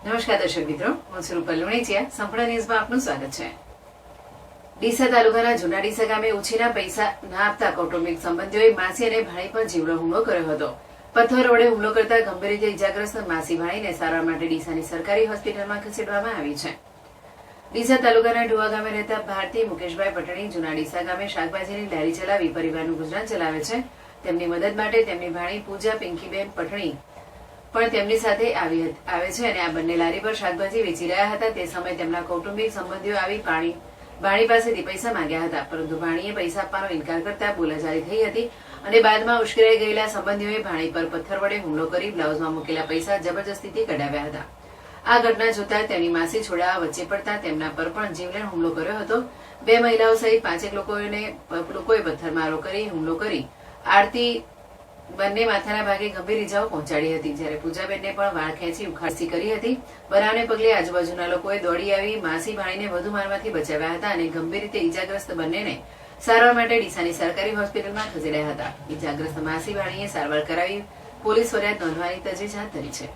નમસ્કાર દર્શક મિત્રો, હું છું રૂપલ લુણીચિયા. સંપૂર્ણ ન્યૂઝમાં આપનું સ્વાગત છે. ડીસા તાલુકાના જૂના ડીસા ગામે ઉછીના પૈસા ના આપતા કૌટુંબિક સંબંધીઓએ માસી અને ભાણી પર જીવનો હુમલો કર્યો હતો. પથ્થર વડે હુમલો કરતા ગંભીર રીતે ઇજાગ્રસ્ત માસી ભાણીને સારવાર માટે ડીસાની સરકારી હોસ્પિટલમાં ખસેડવામાં આવી છે. ડીસા તાલુકાના ઢુવા ગામે રહેતા ભારતી મુકેશભાઈ પટણી જૂના ડીસા ગામે શાકભાજીની લારી ચલાવી પરિવારનું ગુજરાન ચલાવે છે. તેમની મદદ માટે તેમની ભાણી પૂજા પિંકીબેન પટણી પણ તેમની સાથે આવે છે અને આ બંને લારી પર શાકભાજી વેચી રહ્યા હતા. તે સમયે તેમના કૌટુંબિક સંબંધીઓ આવી ભાણી પાસેથી પૈસા માંગ્યા હતા, પરંતુ ભાણીએ પૈસા આપવાનો ઇનકાર કરતા બોલાચાલી થઈ હતી અને બાદમાં ઉશ્કેરાઈ ગયેલા સંબંધીઓએ ભાણી પર પથ્થર વડે હુમલો કરી બ્લાઉઝમાં મૂકેલા પૈસા જબરજસ્તીથી કઢાવ્યા હતા. આ ઘટના જોતા તેમની માસી છોડાવવા વચ્ચે પડતા તેમના પર પણ જીવલેણ હુમલો કર્યો હતો. 2 મહિલાઓ સહિત 5 લોકોએ પથ્થરમારો કરી હુમલો કરી આરતી બંને માથાના ભાગે ગંભીર ઇજાઓ પહોંચાડી હતી, જ્યારે પૂજાબેનને પણ વાળ ખેંચી ઉખાડસી કરી હતી. બનાવને પગલે આજુબાજુના લોકોએ દોડી આવી માસી ભાણીને વધુ મારમાંથી બચાવ્યા હતા અને ગંભીર રીતે ઇજાગ્રસ્ત બંનેને સારવાર માટે ડીસાની સરકારી હોસ્પિટલમાં ખસેડ્યા હતા. ઇજાગ્રસ્ત માસી ભાણીએ સારવાર કરાવી પોલીસ ફરિયાદ નોંધવાની તજવીજ હાથ ધરી છે.